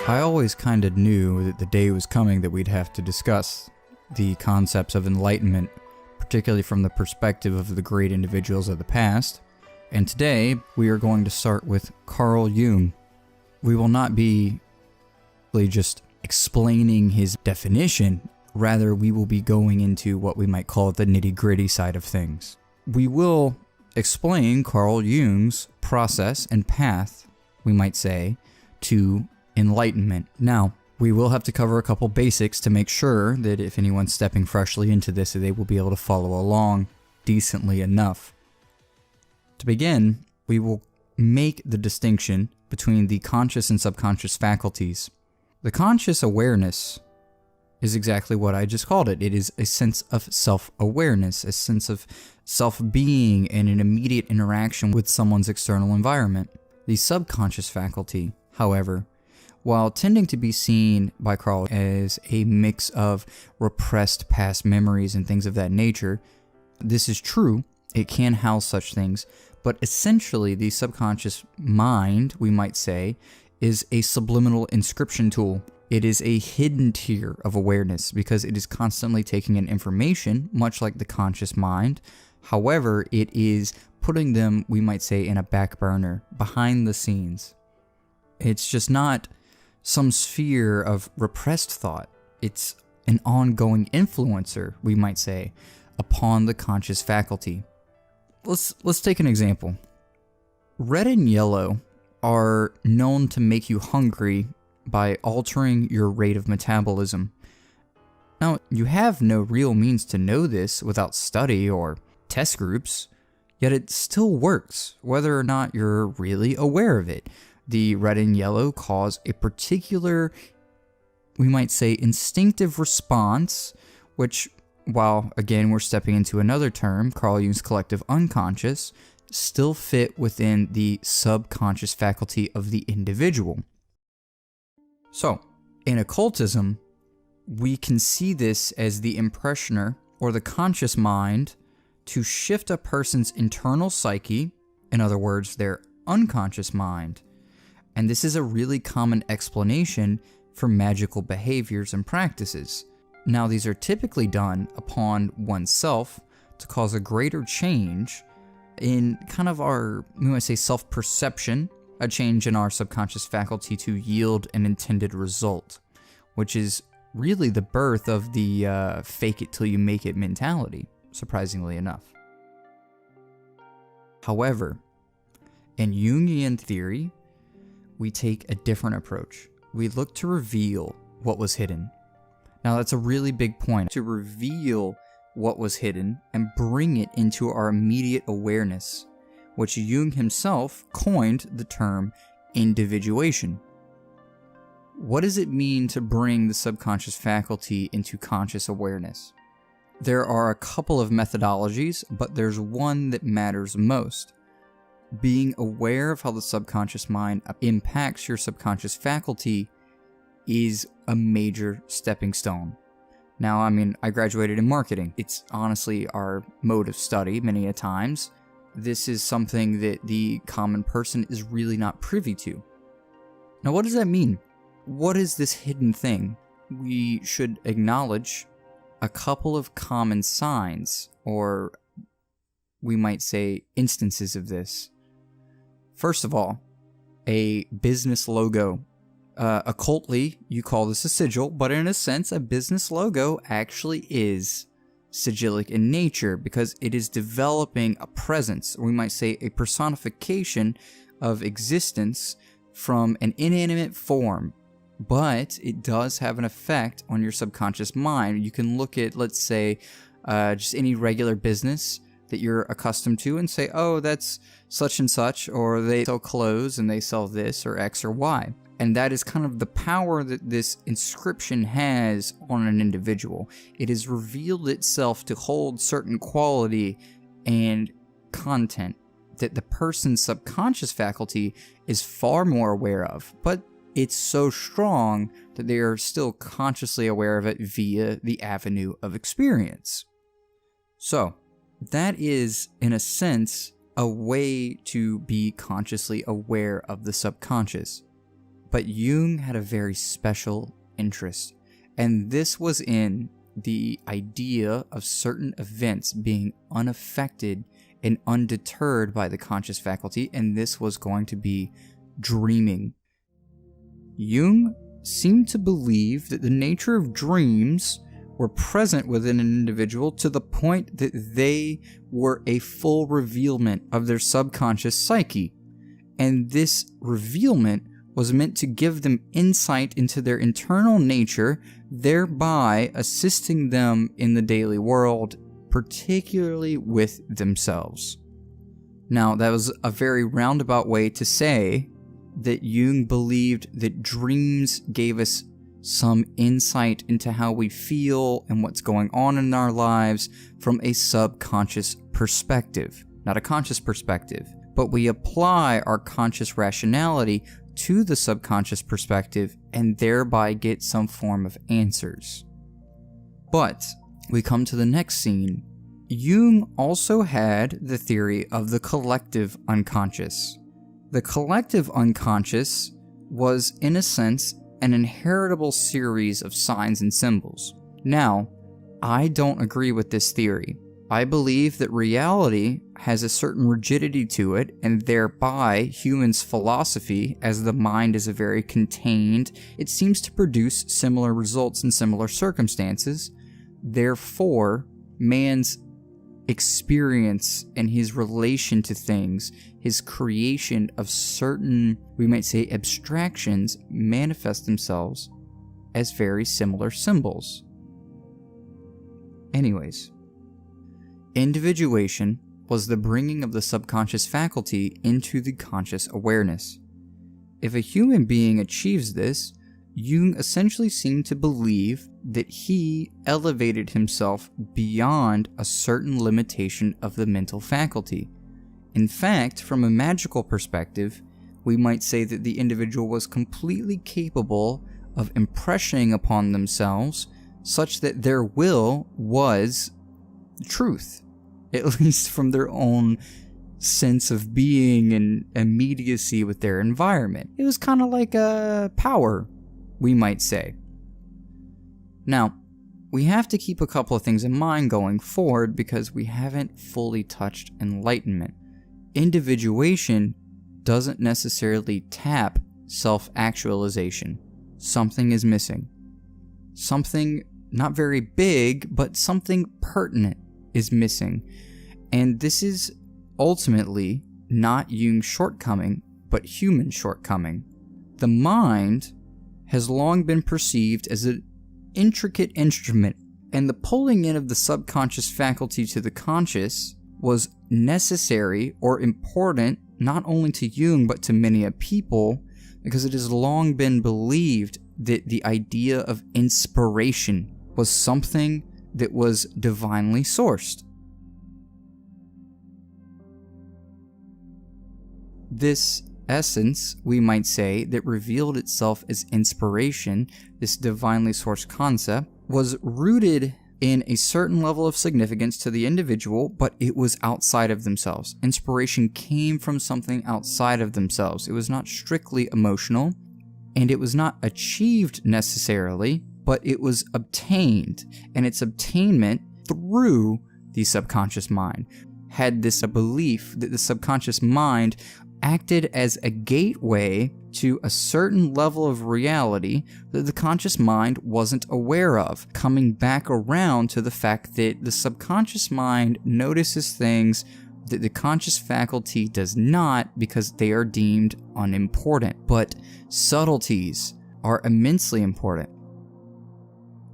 I always kind of knew that the day was coming that we'd have to discuss the concepts of enlightenment, particularly from the perspective of the great individuals of the past. And today, we are going to start with Carl Jung. We will not be just explaining his definition, rather we will be going into what we might call the nitty-gritty side of things. We will explain Carl Jung's process and path, we might say, to enlightenment. Now, we will have to cover a couple basics to make sure that if anyone's stepping freshly into this, they will be able to follow along decently enough. To begin, we will make the distinction between the conscious and subconscious faculties. The conscious awareness is exactly what I just called it. It is a sense of self-awareness, a sense of self-being, and an immediate interaction with someone's external environment. The subconscious faculty, however, while tending to be seen by Carl as a mix of repressed past memories and things of that nature, this is true. It can house such things, but essentially the subconscious mind, we might say, is a subliminal inscription tool. It is a hidden tier of awareness because it is constantly taking in information, much like the conscious mind. However, it is putting them, we might say, in a back burner, behind the scenes. It's just not some sphere of repressed thought. It's an ongoing influencer, we might say, upon the conscious faculty. Let's take an example. Red and yellow are known to make you hungry by altering your rate of metabolism. Now, you have no real means to know this without study or test groups, yet it still works, whether or not you're really aware of it. The red and yellow cause a particular, we might say, instinctive response, which, while again we're stepping into another term, Carl Jung's collective unconscious, still fit within the subconscious faculty of the individual. So, in occultism, we can see this as the impressioner, or the conscious mind, to shift a person's internal psyche, in other words, their unconscious mind. And this is a really common explanation for magical behaviors and practices. Now, these are typically done upon oneself to cause a greater change in kind of our, we might say, self-perception, a change in our subconscious faculty to yield an intended result, which is really the birth of the fake it till you make it mentality, surprisingly enough. However, in Jungian theory, we take a different approach. We look to reveal what was hidden. Now, that's a really big point, to reveal what was hidden and bring it into our immediate awareness, which Jung himself coined the term individuation. What does it mean to bring the subconscious faculty into conscious awareness? There are a couple of methodologies, but there's one that matters most. Being aware of how the subconscious mind impacts your subconscious faculty is a major stepping stone. Now, I graduated in marketing. It's honestly our mode of study many a times. This is something that the common person is really not privy to. Now, what does that mean? What is this hidden thing? We should acknowledge a couple of common signs, or we might say instances of this. First of all, a business logo. Occultly, you call this a sigil, but in a sense, a business logo actually is sigillic in nature because it is developing a presence, or we might say a personification of existence from an inanimate form, but it does have an effect on your subconscious mind. You can look at, let's say, just any regular business that you're accustomed to and say, oh, that's such and such, or they sell clothes and they sell this or X or Y. And that is kind of the power that this inscription has on an individual. It has revealed itself to hold certain quality and content that the person's subconscious faculty is far more aware of, but it's so strong that they are still consciously aware of it via the avenue of experience. So, that is, in a sense, a way to be consciously aware of the subconscious. But Jung had a very special interest, and this was in the idea of certain events being unaffected and undeterred by the conscious faculty, and this was going to be dreaming. Jung seemed to believe that the nature of dreams were present within an individual to the point that they were a full revealment of their subconscious psyche, and this revealment was meant to give them insight into their internal nature, thereby assisting them in the daily world, particularly with themselves. Now, that was a very roundabout way to say that Jung believed that dreams gave us some insight into how we feel and what's going on in our lives from a subconscious perspective, not a conscious perspective, but we apply our conscious rationality to the subconscious perspective and thereby get some form of answers. But we come to the next scene. Jung also had the theory of the collective unconscious. The collective unconscious was, in a sense, an inheritable series of signs and symbols. Now, I don't agree with this theory. I believe that reality has a certain rigidity to it, and thereby humans' philosophy, as the mind is a very contained, it seems to produce similar results in similar circumstances. Therefore, man's experience and his relation to things, his creation of certain, we might say, abstractions, manifest themselves as very similar symbols. Anyways, individuation was the bringing of the subconscious faculty into the conscious awareness. If a human being achieves this, Jung essentially seemed to believe that he elevated himself beyond a certain limitation of the mental faculty. In fact, from a magical perspective, we might say that the individual was completely capable of impressioning upon themselves such that their will was truth, at least from their own sense of being and immediacy with their environment. It was kind of like a power, we might say. Now, we have to keep a couple of things in mind going forward because we haven't fully touched enlightenment. Individuation doesn't necessarily tap self-actualization. Something is missing. Something not very big, but something pertinent is missing. And this is ultimately not Jung's shortcoming, but human shortcoming. The mind has long been perceived as an intricate instrument, and the pulling in of the subconscious faculty to the conscious was necessary or important not only to Jung but to many a people, because it has long been believed that the idea of inspiration was something that was divinely sourced. This essence, we might say, that revealed itself as inspiration, this divinely sourced concept, was rooted in a certain level of significance to the individual, but it was outside of themselves. Inspiration came from something outside of themselves. It was not strictly emotional, and it was not achieved necessarily, but it was obtained, and its obtainment through the subconscious mind. Had this a belief that the subconscious mind acted as a gateway to a certain level of reality that the conscious mind wasn't aware of, coming back around to the fact that the subconscious mind notices things that the conscious faculty does not because they are deemed unimportant. But subtleties are immensely important.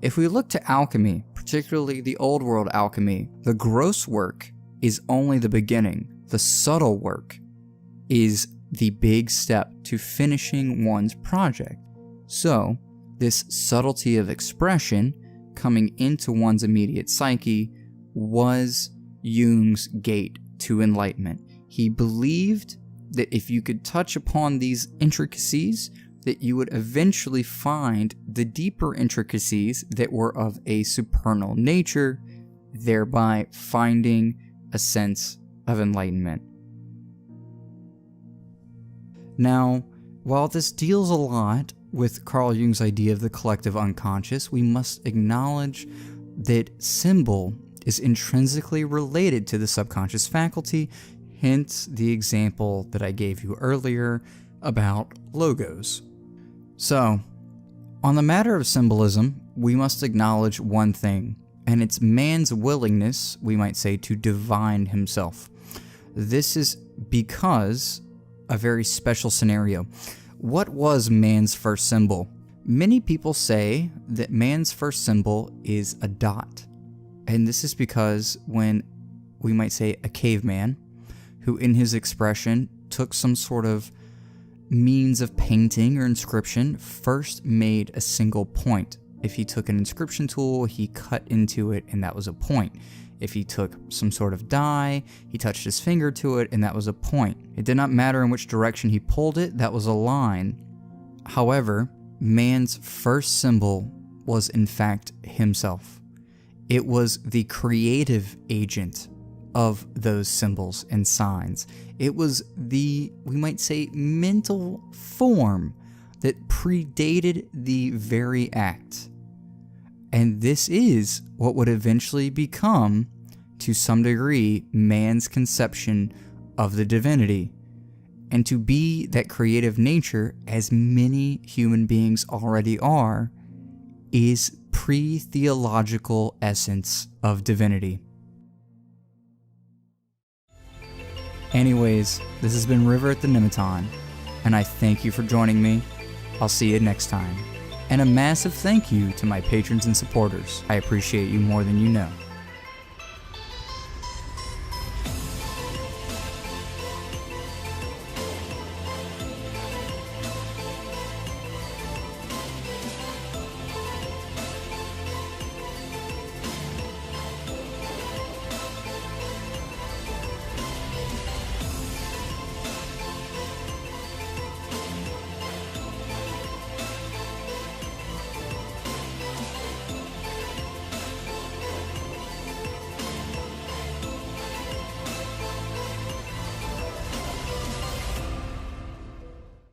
If we look to alchemy, particularly the old world alchemy, the gross work is only the beginning. The subtle work is the big step to finishing one's project. So, this subtlety of expression coming into one's immediate psyche was Jung's gate to enlightenment. He believed that if you could touch upon these intricacies, that you would eventually find the deeper intricacies that were of a supernal nature, thereby finding a sense of enlightenment. Now, While this deals a lot with Carl Jung's idea of the collective unconscious, we must acknowledge that symbol is intrinsically related to the subconscious faculty, hence the example that I gave you earlier about logos. So, on the matter of symbolism, we must acknowledge one thing, and it's man's willingness, we might say, to divine himself. This is because a very special scenario. What was man's first symbol? Many people say that man's first symbol is a dot. And this is because when, we might say, a caveman, who in his expression took some sort of means of painting or inscription, first made a single point. If he took an inscription tool, he cut into it and that was a point. If he took some sort of die, he touched his finger to it and that was a point. It did not matter in which direction he pulled it, that was a line. However, man's first symbol was in fact himself. It was the creative agent of those symbols and signs. It was the, we might say, mental form that predated the very act. And this is what would eventually become, to some degree, man's conception of the divinity. And to be that creative nature, as many human beings already are, is pre-theological essence of divinity. Anyways, this has been River at the Nematon, and I thank you for joining me. I'll see you next time. And a massive thank you to my patrons and supporters. I appreciate you more than you know.